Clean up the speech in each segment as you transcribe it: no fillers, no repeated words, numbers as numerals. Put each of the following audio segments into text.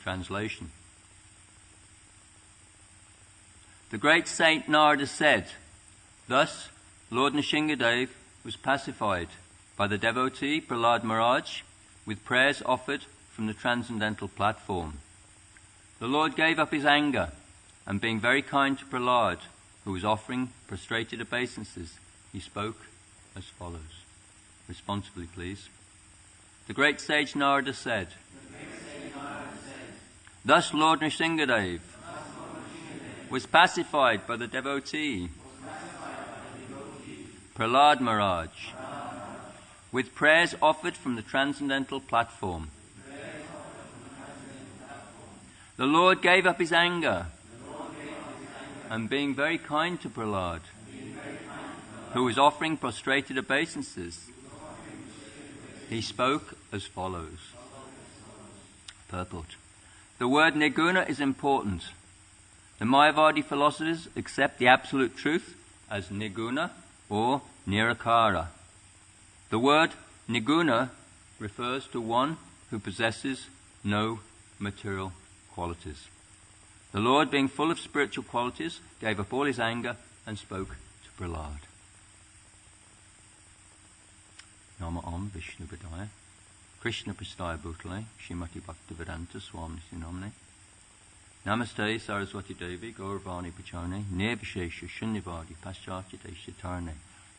translation. The great Saint Narada said, thus Lord Nrsingadev was pacified by the devotee Prahlad Maharaj with prayers offered from the transcendental platform. The Lord gave up his anger, and being very kind to Prahlad, who was offering prostrated obeisances, he spoke as follows. Responsibly, please. The great sage Narada said, thus Lord Nrsingadev was pacified by the devotee Prahlad Maharaj with prayers offered from the transcendental platform. The Lord gave up his anger, and being very kind to Prahlad, who was offering prostrated obeisances, he spoke as follows. Purport. The word nirguna is important. The Mayavadi philosophers accept the absolute truth as nirguna or nirakara. The word nirguna refers to one who possesses no material qualities. The Lord, being full of spiritual qualities, gave up all his anger and spoke to Prahlad. Nama Om Vishnu Padaya, Krishna Prastaya Bhutale, Shrimati Bhaktivedanta Swami Sinamne, Namaste Saraswati Devi, Gauravani Pachane, Nirvishesha Shunyavadi, Paschatya Deshatarne,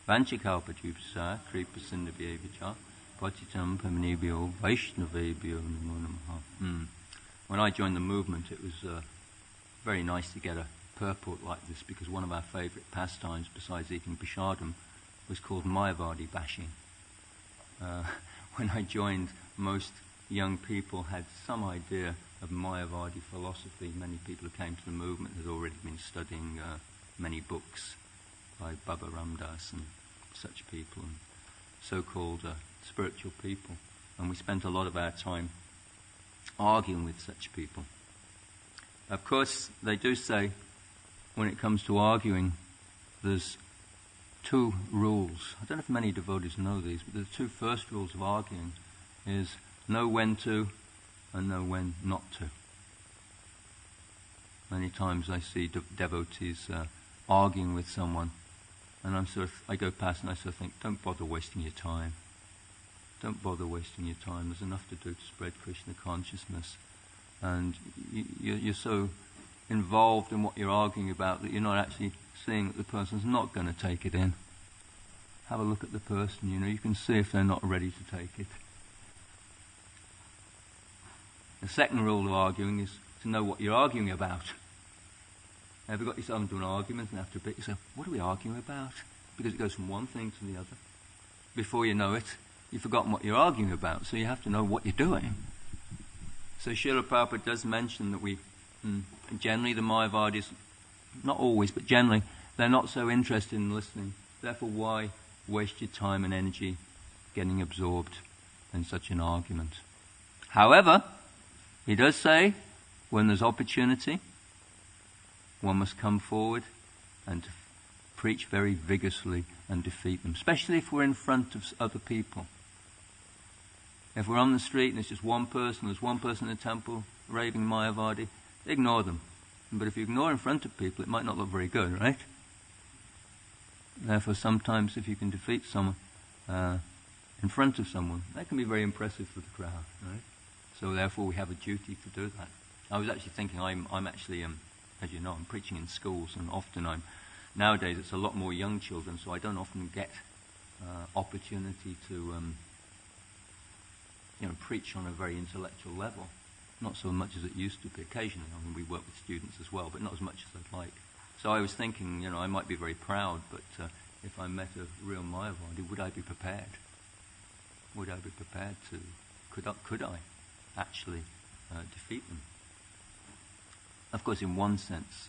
Vanchikalpatupasa, Kripa Sindhavyevicha, Patitam Pamanibhyo, Vaishnavebhyo Namo Namaha. When I joined the movement, it was very nice to get a purport like this, because one of our favourite pastimes, besides eating prasadam, was called Mayavadi bashing. When I joined, most young people had some idea of Mayavadi philosophy. Many people who came to the movement had already been studying many books by Baba Ramdas and such people, and so-called spiritual people. And we spent a lot of our time arguing with such people. Of course, they do say, when it comes to arguing, there's two rules. I don't know if many devotees know these, but the two first rules of arguing is know when to and know when not to. Many times I see devotees arguing with someone, and I go past and I sort of think, don't bother wasting your time. Don't bother wasting your time. There's enough to do to spread Krishna consciousness. And you're so involved in what you're arguing about that you're not actually seeing that the person's not going to take it in. Have a look at the person, you can see if they're not ready to take it. The second rule of arguing is to know what you're arguing about. Ever got yourself into an argument and after a bit you say, what are we arguing about? Because it goes from one thing to the other. Before you know it, you've forgotten what you're arguing about, so you have to know what you're doing. So Srila Prabhupada does mention that generally the Mayavadis, not always, but generally, they're not so interested in listening. Therefore, why waste your time and energy getting absorbed in such an argument? However, he does say, when there's opportunity, one must come forward and preach very vigorously and defeat them, especially if we're in front of other people. If we're on the street and there's just one person, there's one person in the temple raving Mayavadi, ignore them. But if you ignore in front of people, it might not look very good, right? Therefore, sometimes if you can defeat someone in front of someone, that can be very impressive for the crowd, right? So therefore, we have a duty to do that. I was actually thinking, I'm actually, as you know, I'm preaching in schools, and often nowadays it's a lot more young children, so I don't often get opportunity to preach on a very intellectual level. Not so much as it used to be. Occasionally, we work with students as well, but not as much as I'd like. So I was thinking, I might be very proud, but if I met a real Mayavadi, would I be prepared? Would I be prepared to? Could I actually defeat them? Of course, in one sense,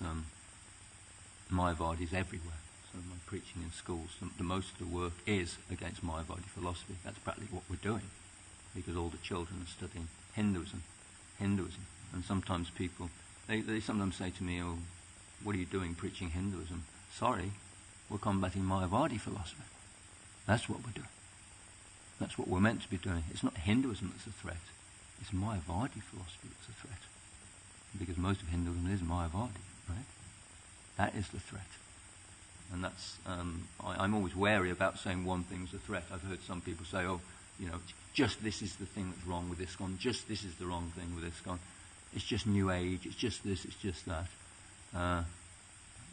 Mayavadi is everywhere. So my preaching in schools, the most of the work is against Mayavadi philosophy. That's practically what we're doing, because all the children are studying Hinduism. And sometimes people, they sometimes say to me, oh, what are you doing preaching Hinduism? Sorry, we're combating Mayavadi philosophy. That's what we're doing. That's what we're meant to be doing. It's not Hinduism that's a threat. It's Mayavadi philosophy that's a threat. because most of Hinduism is Mayavadi, right? That is the threat. And that's, I'm always wary about saying one thing's a threat. I've heard some people say, oh, just this is the thing that's wrong with ISKCON, just this is the wrong thing with ISKCON. It's just New Age, it's just this, it's just that.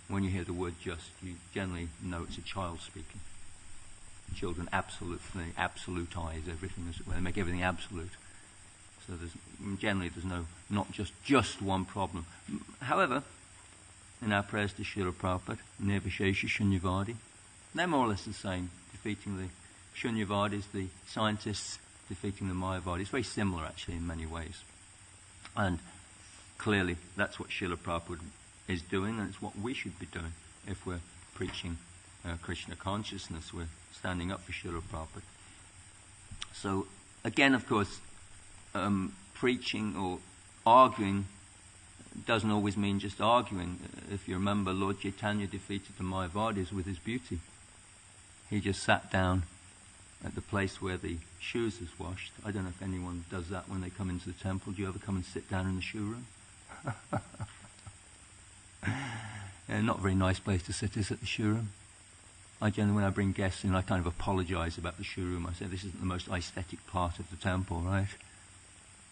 When you hear the word just, you generally know it's a child speaking. Children absolutize everything, as it were. They make everything absolute. So there's not just one problem. However, in our prayers to Srila Prabhupada, Nirvishesha Shunyavadi, they're more or less the same, defeating the Shunyavadis, the scientists, defeating the Mayavadis. It's very similar, actually, in many ways. And clearly, that's what Srila Prabhupada is doing, and it's what we should be doing if we're preaching Krishna consciousness. We're standing up for Srila Prabhupada. So, again, of course, preaching or arguing doesn't always mean just arguing. If you remember, Lord Chaitanya defeated the Mayavadis with his beauty. He just sat down at the place where the shoes is washed. I don't know if anyone does that when they come into the temple. Do you ever come and sit down in the shoe room? Not a very nice place to sit, is it, the shoe room? I generally, when I bring guests in, I kind of apologize about the shoe room. I say this isn't the most aesthetic part of the temple, right?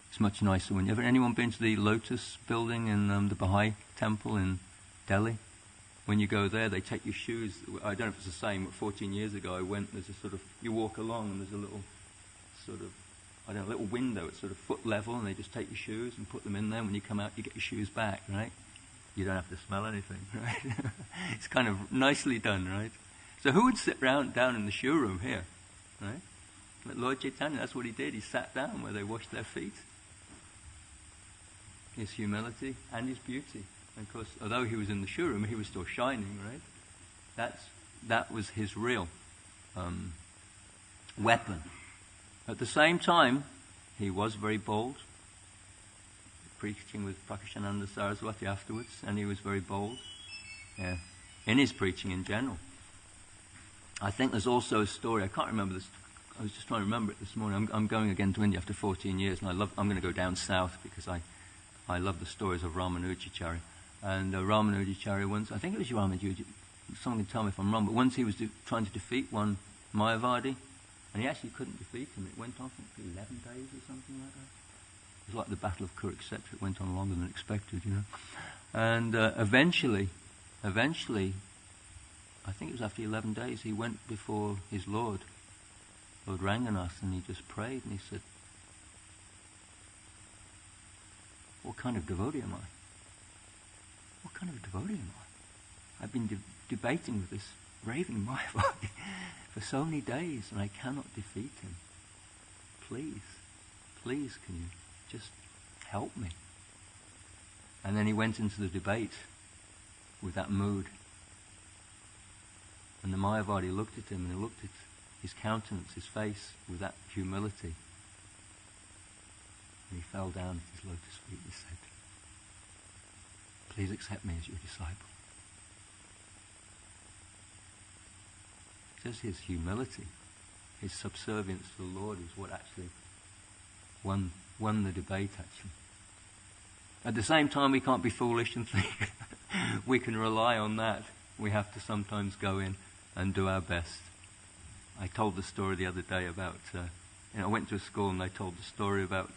It's much nicer when anyone been to the Lotus building in the Baha'i temple in Delhi? When you go there, they take your shoes. I don't know if it's the same, but 14 years ago I went, there's a sort of, you walk along and there's a little sort of, little window at sort of foot level, and they just take your shoes and put them in there. When you come out, you get your shoes back, right? You don't have to smell anything, right? It's kind of nicely done, right? So who would sit down in the shoe room here, right? But Lord Chaitanya, that's what he did. He sat down where they washed their feet. His humility and his beauty. And of course, although he was in the shoe room, he was still shining, right? That was his real weapon. At the same time, he was very bold, preaching with Prakashananda Saraswati afterwards, and he was very bold in his preaching in general. I think there's also a story, I can't remember this, I was just trying to remember it this morning. I'm going again to India after 14 years, and I'm going to go down south because I love the stories of Ramanujacharya. And Ramanujacharya once, I think it was Ramanujacharya, someone can tell me if I'm wrong, but once he was trying to defeat one Mayavadi, and he actually couldn't defeat him. It went on for 11 days or something like that. It was like the Battle of Kurukshetra. It went on longer than expected, And eventually, I think it was after 11 days, he went before his Lord Ranganath, and he just prayed, and he said, what kind of devotee am I? What kind of devotee am I? I've been debating with this raving Mayavadi for so many days, and I cannot defeat him. Please, can you just help me? And then he went into the debate with that mood. And the Mayavadi looked at him, and he looked at his countenance, his face, with that humility. And he fell down at his lotus feet and said, please accept me as your disciple. Just his humility, his subservience to the Lord is what actually won the debate, actually. At the same time, we can't be foolish and think we can rely on that. We have to sometimes go in and do our best. I told the story the other day about, I went to a school and they told the story about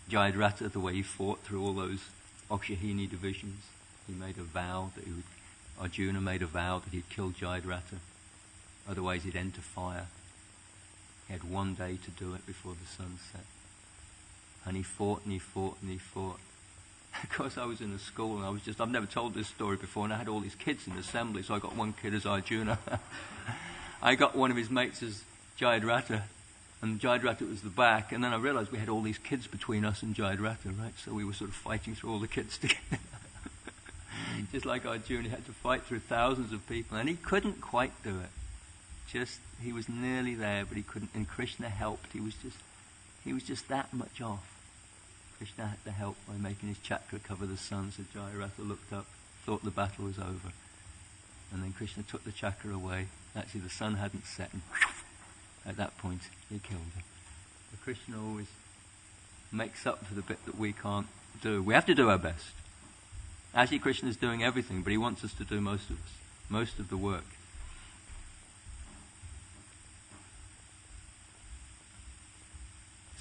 Jayadratha, the way he fought through all those Akshahini divisions. He made a vow that Arjuna made a vow that he'd kill Jayadratha, otherwise he'd enter fire. He had one day to do it before the sun set. And he fought and he fought and he fought. Of course, I was in a school and I've never told this story before, and I had all these kids in the assembly, so I got one kid as Arjuna. I got one of his mates as Jayadratha, and Jayadratha was the back, and then I realized we had all these kids between us and Jayadratha, right? So we were sort of fighting through all the kids together. Just like Arjuna, he had to fight through thousands of people, and he couldn't quite do it. He was nearly there, but he couldn't, and Krishna helped. He was just that much off. Krishna had to help by making his chakra cover the sun, so Jayadratha looked up, thought the battle was over, and then Krishna took the chakra away. Actually, the sun hadn't set, and at that point, he killed him. But Krishna always makes up for the bit that we can't do. We have to do our best. Actually, Krishna is doing everything, but he wants us to do most of the work.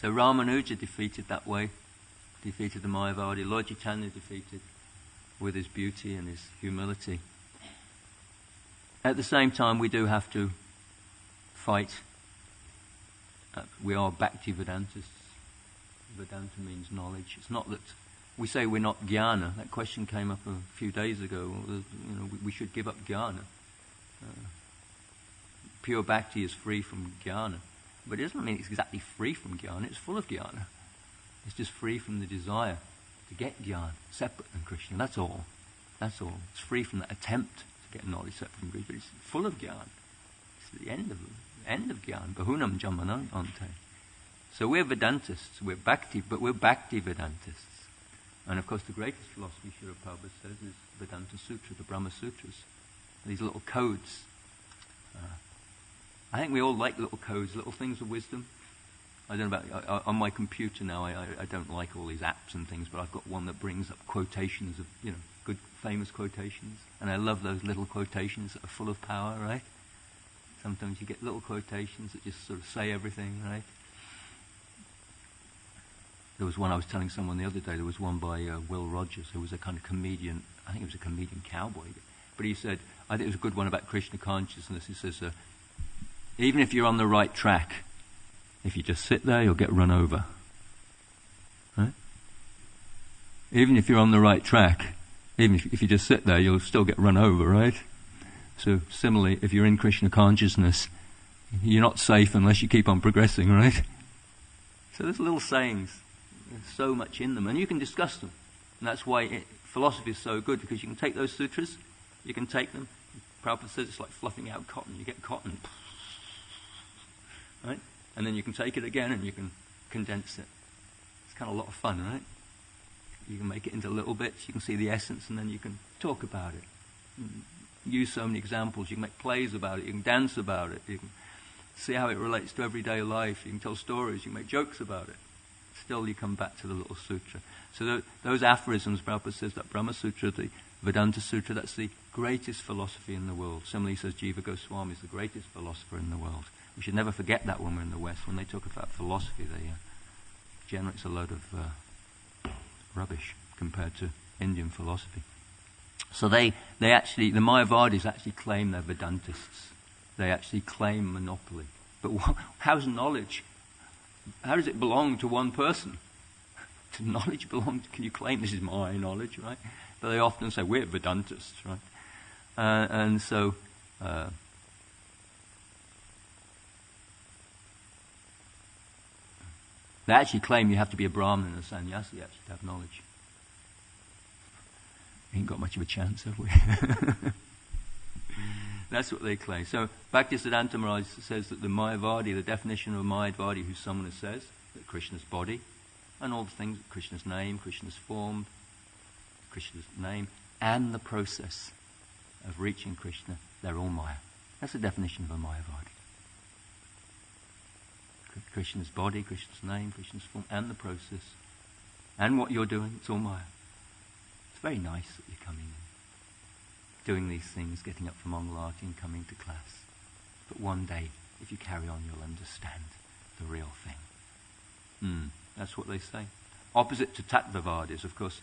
So Ramanuja defeated that way, defeated the Mayavadi. Lord Chaitanya defeated with his beauty and his humility. At the same time, we do have to fight. We are Bhakti Vedantists. Vedanta means knowledge. It's not that we say we're not jnana. That question came up a few days ago. We should give up jnana. Pure bhakti is free from jnana. But it doesn't mean it's exactly free from jnana. It's full of jnana. It's just free from the desire to get jnana, separate than Krishna. That's all. That's all. It's free from that attempt to get knowledge separate from Krishna. But it's full of jnana. It's the end of jnana. Bahunam jamanam ante. So we're Vedantists. We're Bhakti, but we're Bhakti Vedantists. And of course, the greatest philosophy, Srila Prabhupada says, is Vedanta Sutra, the Brahma Sutras. These little codes. I think we all like little codes, little things of wisdom. I don't know about on my computer now. I don't like all these apps and things, but I've got one that brings up quotations of good famous quotations, and I love those little quotations that are full of power. Right? Sometimes you get little quotations that just sort of say everything. Right? There was one I was telling someone the other day. There was one by Will Rogers, who was a kind of comedian. I think he was a comedian cowboy, but he said, I think it was a good one about Krishna consciousness. He says, even if you're on the right track, if you just sit there, you'll get run over. Right? Even if you're on the right track, even if you just sit there, you'll still get run over, right? So similarly, if you're in Krishna consciousness, you're not safe unless you keep on progressing, right? So there's little sayings. There's so much in them, and you can discuss them. And that's why philosophy is so good, because you can take those sutras, you can take them. Prabhupada says it's like fluffing out cotton. You get cotton, right? And then you can take it again and you can condense it. It's kind of a lot of fun, right? You can make it into little bits, you can see the essence, and then you can talk about it. Use so many examples. You can make plays about it, you can dance about it, you can see how it relates to everyday life, you can tell stories, you can make jokes about it. Still you come back to the little sutra. So those aphorisms, Prabhupada says that Brahma Sutra, the Vedanta Sutra, that's the greatest philosophy in the world. Similarly, he says Jiva Goswami is the greatest philosopher in the world. We should never forget that when we're in the West. When they talk about philosophy, they generally it's a load of rubbish compared to Indian philosophy. So they actually, the Mayavadis actually claim they're Vedantists. They actually claim monopoly. But how's knowledge? How does it belong to one person? Does knowledge belong to, can you claim this is my knowledge, right? But they often say, we're Vedantists, right? And so they actually claim you have to be a Brahmin and a sannyasi actually to have knowledge. Ain't got much of a chance, have we? That's what they claim. So Bhaktisiddhanta Maharaj says that the Mayavadi, the definition of a Mayavadi, who's someone who says that Krishna's body and all the things, Krishna's name, Krishna's form, Krishna's name, and the process of reaching Krishna, they're all Maya. That's the definition of a Mayavadi. Krishna's body, Krishna's name, Krishna's form, and the process, and what you're doing, it's all Maya. It's very nice that you're coming in, doing these things, getting up from Mangalati and coming to class. But one day, if you carry on, you'll understand the real thing. That's what they say. Opposite to Tattvavadis, of course,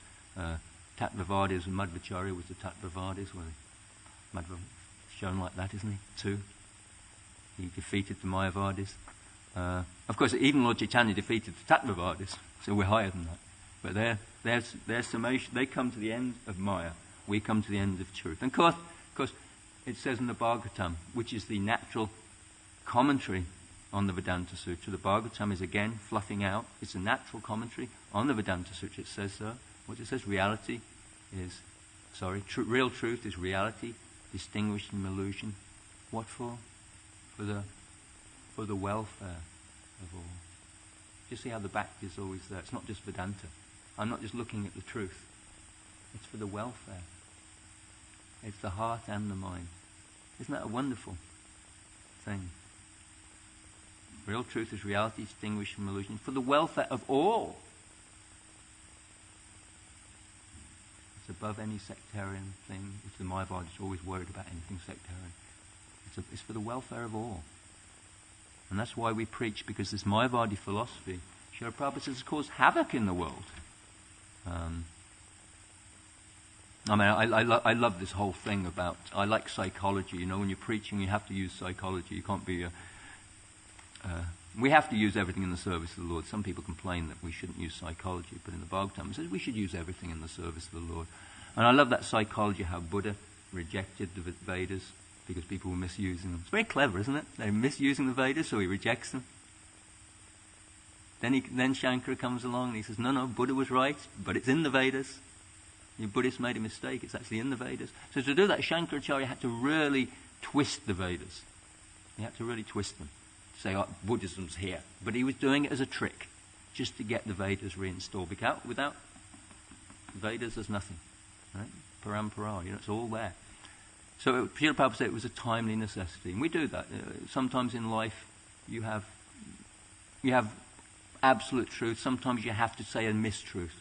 Tattvavadis and Madhvacharya was the Tattvavadis. Well, Madhva's shown like that, isn't he? Too. He defeated the Mayavadis. Of course, even Lord Chaitanya defeated the Tattvavadis, so we're higher than that. But their summation, they come to the end of Maya, we come to the end of truth. And of course, it says in the Bhagavatam, which is the natural commentary on the Vedanta Sutra. The Bhagavatam is again fluffing out. It's a natural commentary on the Vedanta Sutra. It says so. What it says, real truth is reality, distinguished from illusion. What for? For the welfare of all. You see how the bhakti is always there. It's not just Vedanta. I'm not just looking at the truth. It's for the welfare. It's the heart and the mind. Isn't that a wonderful thing? Real truth is reality distinguished from illusion for the welfare of all. above any sectarian thing. It's the Mayavadis are always worried about anything sectarian. It's for the welfare of all. And that's why we preach, because this Mayavadi philosophy, Srila Prabhupada says, has caused havoc in the world. I love this whole thing about, I like psychology. You know, when you're preaching, you have to use psychology. You can't be we have to use everything in the service of the Lord. Some people complain that we shouldn't use psychology, but in the Bhagavatam it says we should use everything in the service of the Lord. And I love that psychology, how Buddha rejected the Vedas because people were misusing them. It's very clever, isn't it? They're misusing the Vedas, so he rejects them. Then Shankara comes along and he says, no, Buddha was right, but it's in the Vedas. You Buddhists made a mistake, it's actually in the Vedas. So to do that, Shankaracharya had to really twist the Vedas. He had to really twist them. Say, Buddhism's here. But he was doing it as a trick, just to get the Vedas reinstalled. Without Vedas, there's nothing. Right? Parampara, it's all there. So Srila Prabhupada said it was a timely necessity. And we do that. Sometimes in life, you have absolute truth. Sometimes you have to say a mistruth,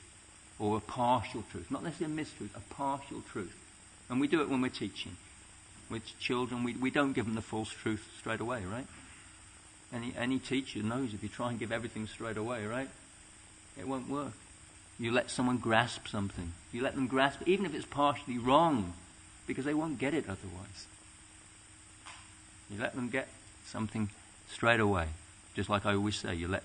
or a partial truth. Not necessarily a mistruth, a partial truth. And we do it when we're teaching. With children, we don't give them the false truth straight away, right? Any teacher knows if you try and give everything straight away, right, it won't work. You let someone grasp something. You let them grasp, even if it's partially wrong, because they won't get it otherwise. You let them get something straight away. Just like I always say, you let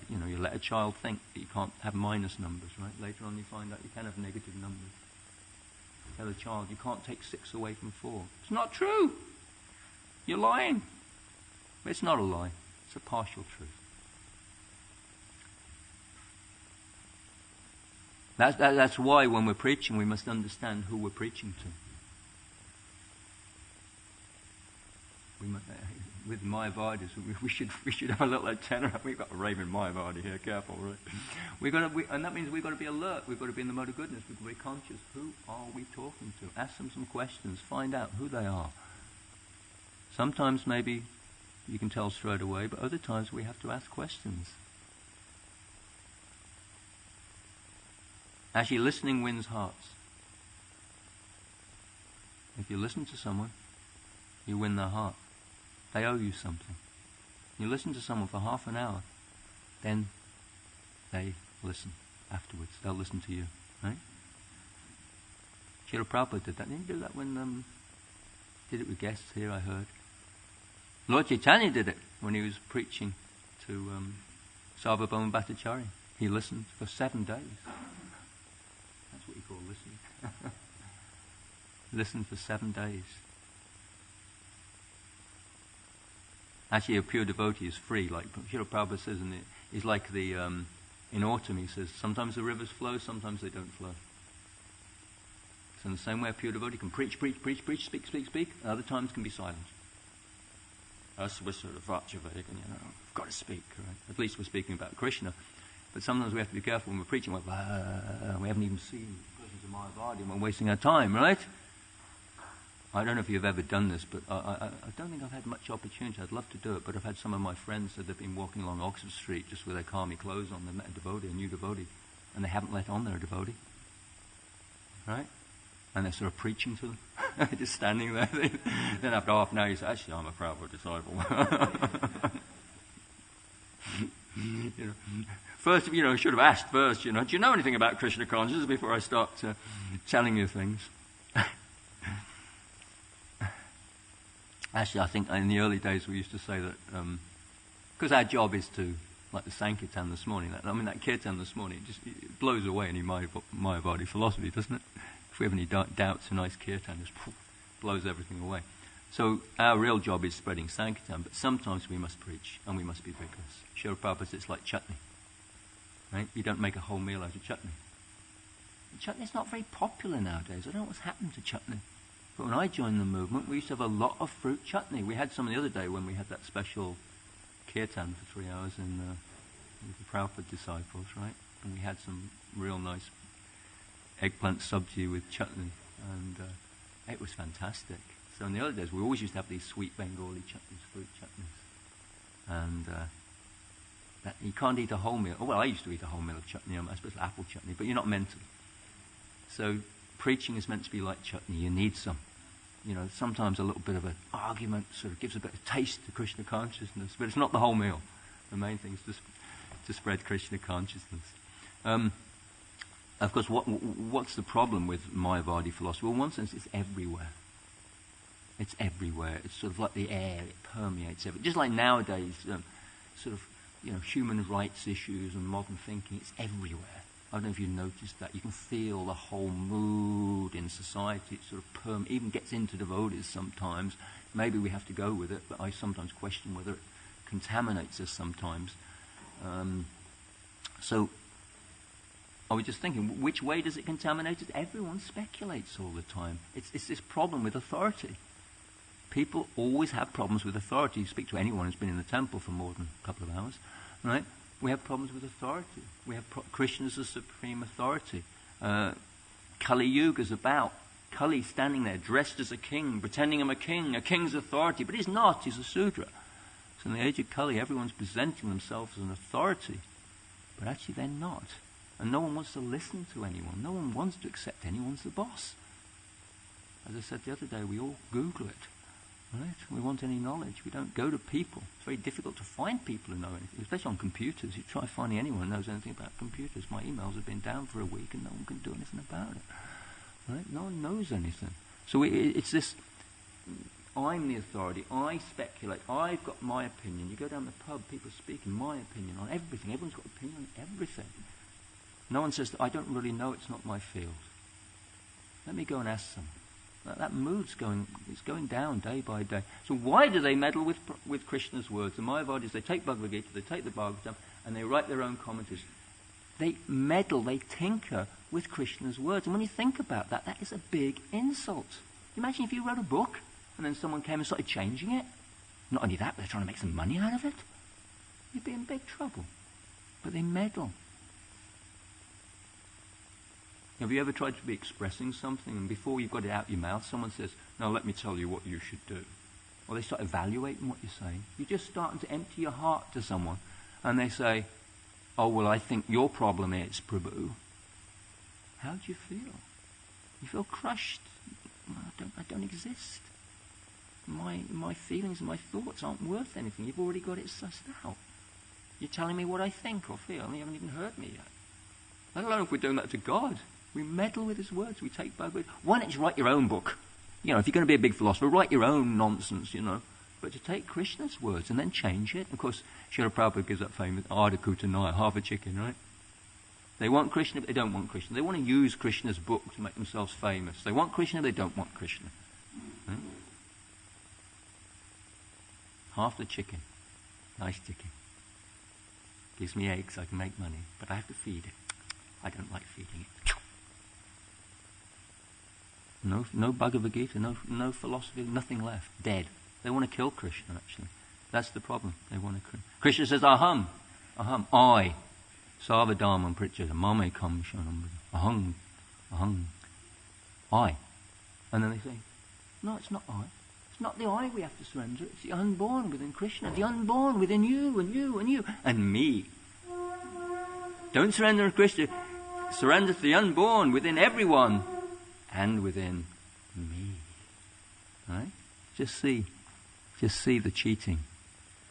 a child think that you can't have minus numbers, right? Later on you find out you can have negative numbers. Tell a child you can't take 6 away from 4. It's not true. You're lying. But it's not a lie. It's a partial truth. That's why when we're preaching, we must understand who we're preaching to. With Mayavadis, we should have a little antenna. We've got a raving Mayavadi here. Careful, right? And that means we've got to be alert. We've got to be in the mode of goodness. We've got to be conscious. Who are we talking to? Ask them some questions. Find out who they are. Sometimes maybe you can tell straight away, but other times we have to ask questions. Actually, listening wins hearts. If you listen to someone, you win their heart. They owe you something. You listen to someone for half an hour, then they listen afterwards. They'll listen to you, right? Srila Prabhupada did that. Didn't he do that when did it with guests here, I heard? Lord Chaitanya did it when he was preaching to Sarvabhauma Bhattacharya. He listened for 7 days. That's what you call listening. Listened for 7 days. Actually, a pure devotee is free, like Srila Prabhupada says, and it's like in autumn, he says, sometimes the rivers flow, sometimes they don't flow. So in the same way, a pure devotee can preach, speak, and other times can be silent. Us, we're sort of Vajravegan, we've got to speak, right? At least we're speaking about Krishna. But sometimes we have to be careful when we're preaching, we haven't even seen persons of Mayavadi, and we're wasting our time, right? I don't know if you've ever done this, but I don't think I've had much opportunity. I'd love to do it, but I've had some of my friends that have been walking along Oxford Street just with their karmi clothes on. They met a devotee, a new devotee, and they haven't let on they're a devotee. Right? And they're sort of preaching to them, just standing there. Then after half an hour, you say, actually, I'm a Prabhupada disciple. First, should have asked first, do you know anything about Krishna consciousness before I start telling you things? Actually, I think in the early days we used to say that, because our job is to, like the Sankirtan this morning, that Kirtan this morning, it blows away any Mayavadi philosophy, doesn't it? If we have any doubts, a nice Kirtan just blows everything away. So our real job is spreading Sankirtan, but sometimes we must preach, and we must be vigorous. Srila Prabhupada says it's like chutney, right? You don't make a whole meal out of chutney. Chutney's not very popular nowadays. I don't know what's happened to chutney. But when I joined the movement, we used to have a lot of fruit chutney. We had some the other day when we had that special kirtan for 3 hours with the Prabhupada disciples, right? And we had some real nice eggplant sabji with chutney, and it was fantastic. So in the early days, we always used to have these sweet Bengali chutneys, fruit chutneys. And you can't eat a whole meal. Oh, well, I used to eat a whole meal of chutney, especially apple chutney, but you're not meant to. So preaching is meant to be like chutney. You need some. Sometimes a little bit of an argument sort of gives a bit of taste to Krishna consciousness, but it's not the whole meal. The main thing is to spread Krishna consciousness. Of course, what's the problem with Mayavadi philosophy? Well, in one sense, it's everywhere. It's everywhere. It's sort of like the air. It permeates everywhere. Just like nowadays, human rights issues and modern thinking, it's everywhere. I don't know if you noticed that. You can feel the whole mood in society. It sort of even gets into devotees sometimes. Maybe we have to go with it, but I sometimes question whether it contaminates us sometimes. So I was just thinking, which way does it contaminate us? Everyone speculates all the time. It's this problem with authority. People always have problems with authority. You speak to anyone who's been in the temple for more than a couple of hours, right? We have problems with authority. We have Krishna as the supreme authority. Kali Yuga is about Kali standing there dressed as a king, pretending I'm a king's authority, but he's not, he's a Sudra. So in the age of Kali, everyone's presenting themselves as an authority, but actually they're not. And no one wants to listen to anyone. No one wants to accept anyone's the boss. As I said the other day, we all Google it. Right? We want any knowledge. We don't go to people. It's very difficult to find people who know anything, especially on computers. You try finding anyone who knows anything about computers. My emails have been down for a week and no one can do anything about it. Right? No one knows anything. So it's this, I'm the authority. I speculate. I've got my opinion. You go down the pub, people are speaking my opinion on everything. Everyone's got opinion on everything. No one says, I don't really know, it's not my field. Let me go and ask someone. That mood's going down day by day. So why do they meddle with Krishna's words? The Mayavadis, they take Bhagavad Gita, they take the Bhagavatam, and they write their own commentaries. They meddle, they tinker with Krishna's words. And when you think about that, that is a big insult. Imagine if you wrote a book, and then someone came and started changing it. Not only that, but they're trying to make some money out of it. You'd be in big trouble. But they meddle. Have you ever tried to be expressing something and before you've got it out your mouth, someone says, no, let me tell you what you should do. Or they start evaluating what you're saying. You're just starting to empty your heart to someone and they say, oh, well, I think your problem is, Prabhu. How do you feel? You feel crushed. I don't exist. My feelings and my thoughts aren't worth anything. You've already got it sussed out. You're telling me what I think or feel. You haven't even heard me yet. Let alone if we're doing that to God. We meddle with his words. We take Bhagavad Gita. Why don't you write your own book? If you're going to be a big philosopher, write your own nonsense, But to take Krishna's words and then change it. Of course, Srila Prabhupada gives that famous Ardha Kutanaya, half a chicken, right? They want Krishna, but they don't want Krishna. They want to use Krishna's book to make themselves famous. They want Krishna, they don't want Krishna. Right? Half the chicken. Nice chicken. Gives me eggs, I can make money. But I have to feed it. I don't like feeding it. No Bhagavad Gita, no philosophy, nothing left. Dead. They want to kill Krishna, actually. That's the problem. They want to. Krishna says, aham, I. Sarvadharman pritchada, mame kam shanam. Aham, I. And then they say, no, it's not I. It's not the I we have to surrender. It's the unborn within Krishna, the unborn within you and you and you and me. Don't surrender to Krishna. Surrender to the unborn within everyone and within me. Right? Just see the cheating.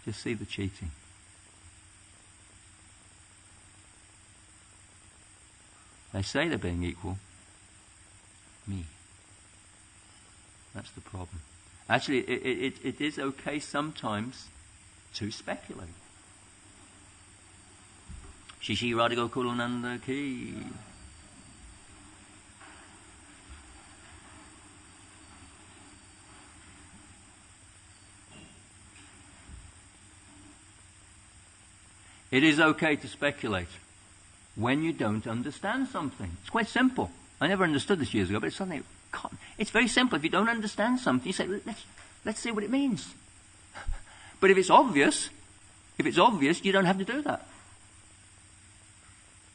Just see the cheating. They say they're being equal. Me. That's the problem. Actually, it is okay sometimes to speculate. Shishi Radha Gokulananda ki. It is okay to speculate when you don't understand something. It's quite simple. I never understood this years ago, but it's something. It's very simple. If you don't understand something, you say, let's see what it means. But if it's obvious, you don't have to do that.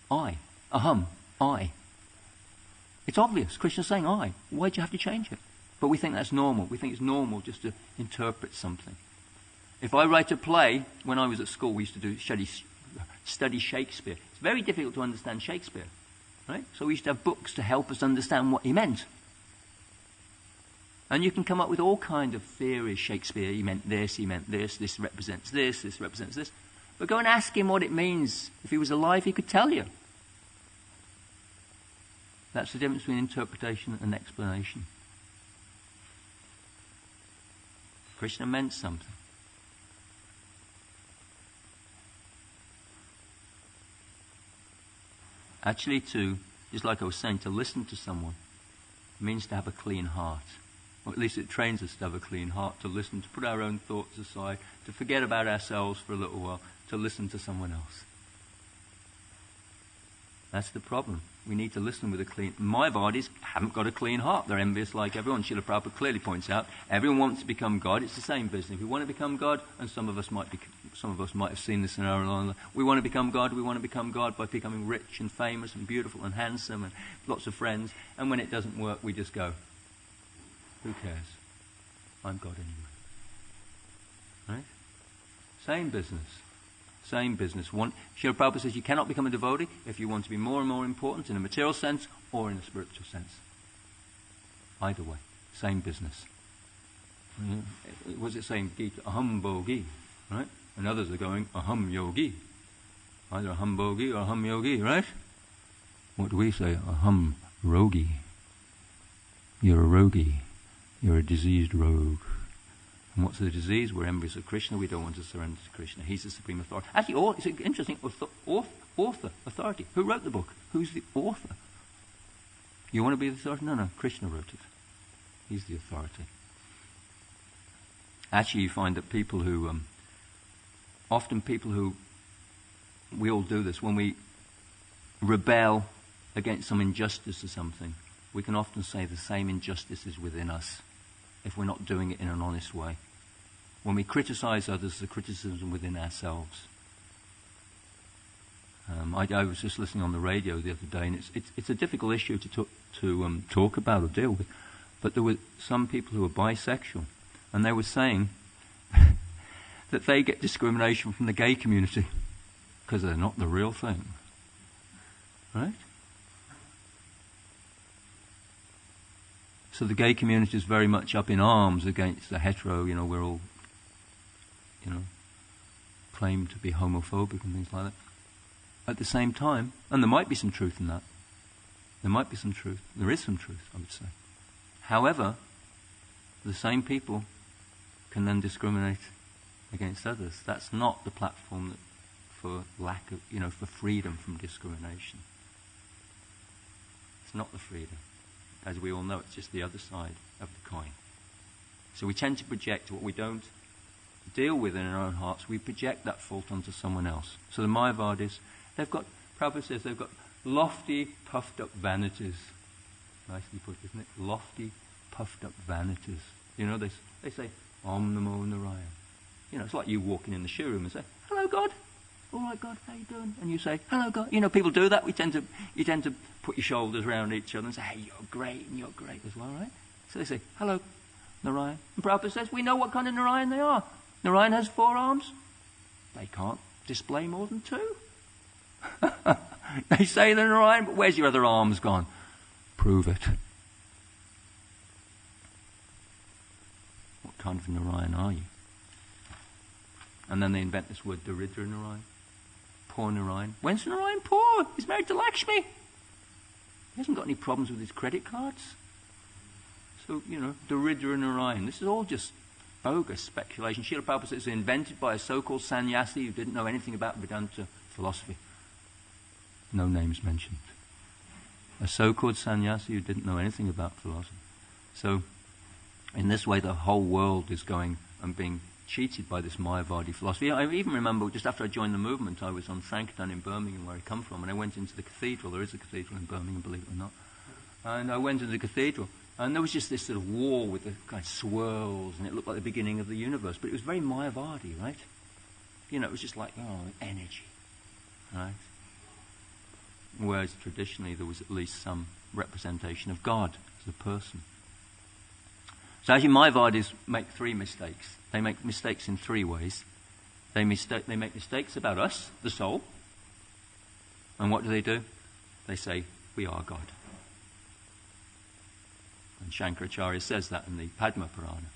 I. It's obvious. Krishna's saying I. Why'd you have to change it? But we think that's normal. We think it's normal just to interpret something. If I write a play, when I was at school, we used to study Shakespeare. It's very difficult to understand Shakespeare. Right? So we used to have books to help us understand what he meant. And you can come up with all kind of theories. Shakespeare, he meant this represents this represents this. But go and ask him what it means. If he was alive, he could tell you. That's the difference between interpretation and explanation. Krishna meant something. Actually, just like I was saying, to listen to someone means to have a clean heart. Or at least it trains us to have a clean heart, to listen, to put our own thoughts aside, to forget about ourselves for a little while, to listen to someone else. That's the problem. We need to listen with a clean... Mayavadis haven't got a clean heart. They're envious like everyone. Srila Prabhupada clearly points out, everyone wants to become God. It's the same business. If we want to become God, and some of us might have seen this in our own life. We want to become God by becoming rich and famous and beautiful and handsome and lots of friends. And when it doesn't work, we just go, who cares? I'm God anyway. Right? Same business. Same business. Srila Prabhupada says you cannot become a devotee if you want to be more and more important in a material sense or in a spiritual sense. Either way. Same business. What was it saying? Gita? Aham bogi. Right? And others are going, aham yogi. Either aham bogi or aham yogi, right? What do we say? Aham rogi. You're a rogi. You're a diseased rogue. And what's the disease? We're envious of Krishna. We don't want to surrender to Krishna. He's the supreme authority. Actually, it's an interesting author, authority. Who wrote the book? Who's the author? You want to be the authority? No, Krishna wrote it. He's the authority. Actually, you find that people who, we all do this, when we rebel against some injustice or something, we can often say the same injustice is within us if we're not doing it in an honest way. When we criticize others, the criticism within ourselves. I was just listening on the radio the other day, and it's a difficult issue to talk about or deal with. But there were some people who were bisexual, and they were saying that they get discrimination from the gay community because they're not the real thing. Right? So the gay community is very much up in arms against the hetero, we're all, claim to be homophobic and things like that. At the same time, and there might be some truth in that. There might be some truth. There is some truth, I would say. However, the same people can then discriminate against others. That's not the platform for lack of, for freedom from discrimination. It's not the freedom. As we all know, it's just the other side of the coin. So we tend to project what we don't deal with in our own hearts. We project that fault onto someone else. So the Mayavadis, Prabhupada says they've got lofty, puffed up vanities. Nicely put, isn't it? Lofty, puffed up vanities. They say, Om Namo Narayana. It's like you walking in the showroom and say, hello God. All right, God, how you doing? And you say, hello, God. People do that. You tend to put your shoulders around each other and say, hey, you're great, and you're great as well, right? So they say, hello, Narayan. And Prabhupada says, we know what kind of Narayan they are. Narayan has 4 arms. They can't display more than 2. They say they're Narayan, but where's your other arms gone? Prove it. What kind of Narayan are you? And then they invent this word, Daridra Narayan. Poor Narayan. When's Narayan poor? He's married to Lakshmi. He hasn't got any problems with his credit cards. So, Daridra Narayan. This is all just bogus speculation. Srila Prabhupada says it's invented by a so-called sannyasi who didn't know anything about Vedanta philosophy. No names mentioned. A so-called sannyasi who didn't know anything about philosophy. So, in this way, the whole world is going and being cheated by this Mayavadi philosophy. I even remember just after I joined the movement, I was on Sankirtan in Birmingham, where I come from, and I went into the cathedral. There is a cathedral in Birmingham, believe it or not. And I went into the cathedral, and there was just this sort of wall with the kind of swirls, and it looked like the beginning of the universe, but it was very Mayavadi, right? It was just like, energy, right? Whereas traditionally there was at least some representation of God as a person. So actually Mayavadis make 3 mistakes. They make mistakes in 3 ways. They make mistakes about us, the soul. And what do? They say, we are God. And Shankaracharya says that in the Padma Purana.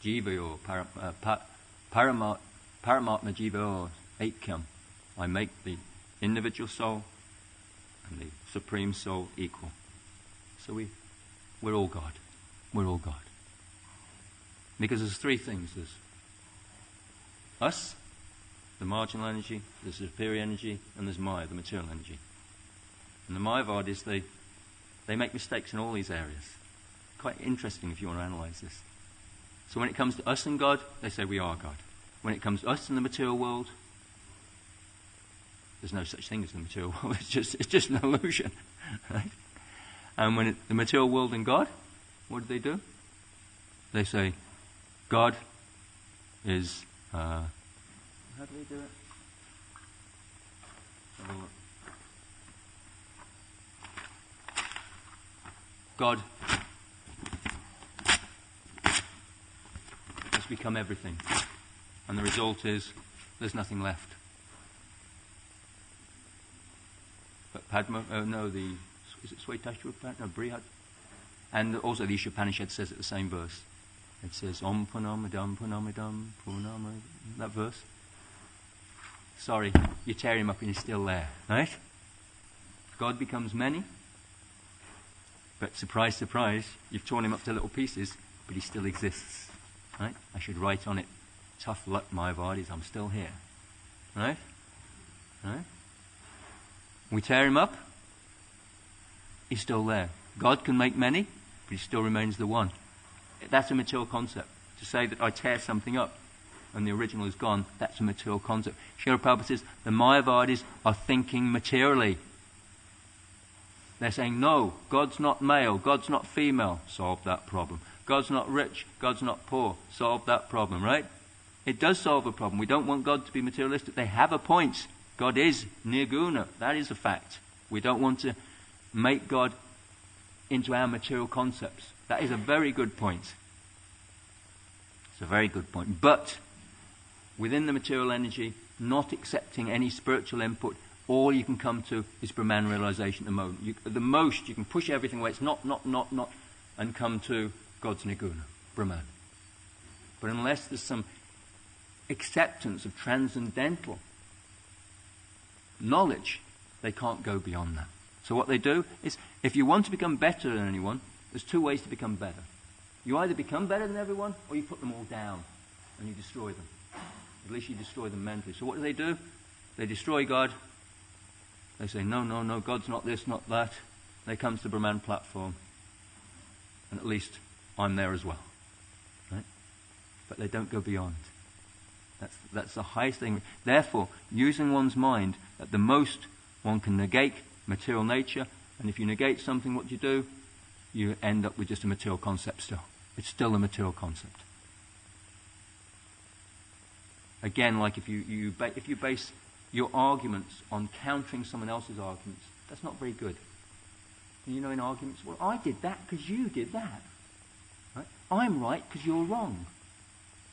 Jivayo, Paramatma Jivayo Aikyam. I make the individual soul and the Supreme Soul equal. So we're all God. We're all God. Because there's three things. There's us, the marginal energy, the superior energy, and there's Maya, the material energy. And the Mayavadis, they make mistakes in all these areas. Quite interesting if you want to analyze this. So when it comes to us and God, they say we are God. When it comes to us and the material world, there's no such thing as the material world. It's just an illusion. Right? And when the material world and God, what do? They say God is... how do they do it? Have a look. God has become everything. And the result is there's nothing left. But Padma, is it Swetashva? No, Brihad. And also the Ishopanishad says it the same verse. It says, Om Punamidam Punamidam Punamidam. That verse. Sorry, you tear him up and he's still there. Right? God becomes many. But surprise, surprise, you've torn him up to little pieces, but he still exists. Right? I should write on it, tough luck, Mayavadis, I'm still here. Right? Right? We tear him up, he's still there. God can make many, but he still remains the one. That's a material concept. To say that I tear something up and the original is gone, that's a material concept. Srila Prabhupada says the Mayavadis are thinking materially. They're saying, no, God's not male, God's not female, solve that problem. God's not rich, God's not poor, solve that problem, right? It does solve a problem. We don't want God to be materialistic. They have a point. God is nirguna. That is a fact. We don't want to make God into our material concepts. That is a very good point. It's a very good point. But within the material energy, not accepting any spiritual input, all you can come to is Brahman realization at the moment. At the most, you can push everything away. It's not, and come to God's nirguna, Brahman. But unless there's some acceptance of transcendental knowledge, they can't go beyond that. So what they do is, if you want to become better than anyone, there's two ways to become better. You either become better than everyone, or you put them all down and you destroy them. At least you destroy them mentally. So what do? They destroy God. They say, no, God's not this, not that. They come to the Brahman platform, and at least I'm there as well. Right? But they don't go beyond. That's the highest thing. Therefore, using one's mind, at the most, one can negate material nature, and if you negate something, what do? You end up with just a material concept still. It's still a material concept. Again, like if you base your arguments on countering someone else's arguments, that's not very good. And you know, in arguments, well, I did that because you did that. Right? I'm right because you're wrong.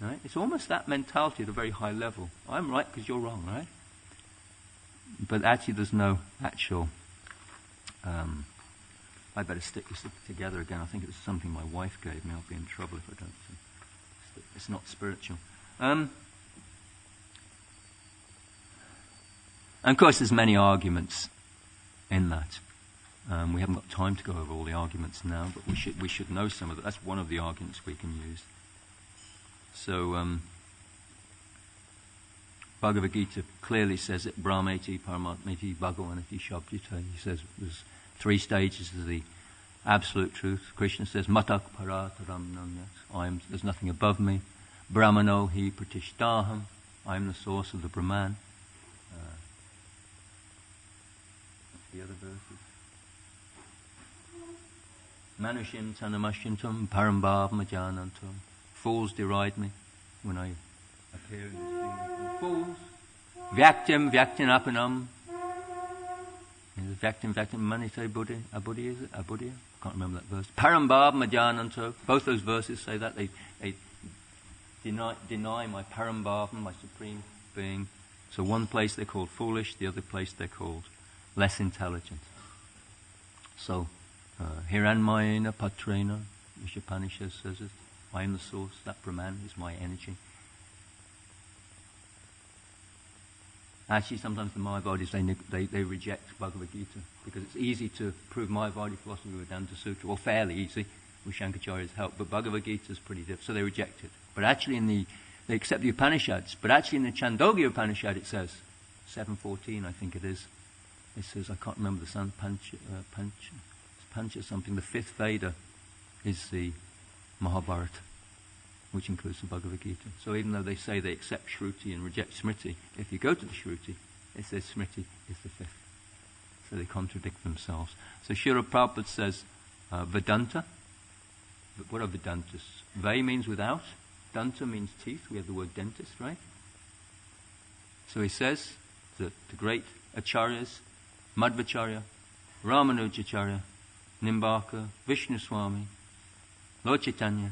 Right? It's almost that mentality at a very high level. I'm right because you're wrong, right? But actually there's no actual... I better stick this together again. I think it was something my wife gave me. I'll be in trouble if I don't. It's not spiritual. And of course there's many arguments in that. We haven't got time to go over all the arguments now, but we should know some of it. That's one of the arguments we can use. So Bhagavad Gita clearly says it, Brahmeti, Paramatmeti, Bhagavanati, Shabdita. He says there's three stages of the absolute truth. Krishna says, Matak parataram nanyas. There's nothing above me. Brahmano hi pratishtaham. I'm the source of the Brahman. What's the other verses? Manushim tanamashyantam parambhav majanantam. Fools deride me when I appear in this kingdom. Fools. Vyaktim vyaktin Vyaktim manite buddhi. Abudhi, is it? Abudhi? I can't remember that verse. Parambhav majananto. Both those verses say that. They deny my parambhav, my supreme being. So one place they're called foolish, the other place they're called less intelligent. So, Hiranmayena Patrena, which Upanishad says it. I am the source, that Brahman is my energy. Actually, sometimes the Mayavadis, they reject Bhagavad Gita because it's easy to prove Mayavadi philosophy with Vedanta Sutra, or fairly easy, with Shankaracharya's help, but Bhagavad Gita is pretty difficult, so they reject it. But actually they accept the Upanishads, but actually in the Chandogya Upanishad it says, 7:14 I think it is, it says, I can't remember the son, Pancha something, the fifth Veda is the Mahabharata, which includes the Bhagavad Gita. So even though they say they accept Shruti and reject Smriti, if you go to the Shruti, it says Smriti is the fifth. So they contradict themselves. So Srila Prabhupada says, Vedanta. What are Vedantas? Ve means without. Danta means teeth. We have the word dentist, right? So he says that the great Acharyas, Madhvacharya, Ramanujacharya, Nimbaka, Vishnu Swami, Lord Chaitanya,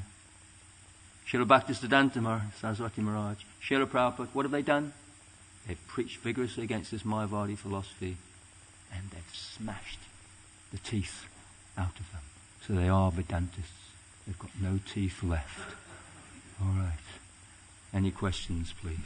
Srila Bhaktisiddhanta Saraswati Maharaj, Srila Prabhupada, what have they done? They've preached vigorously against this Mayavadi philosophy and they've smashed the teeth out of them. So they are Vedantists. They've got no teeth left. All right. Any questions, please?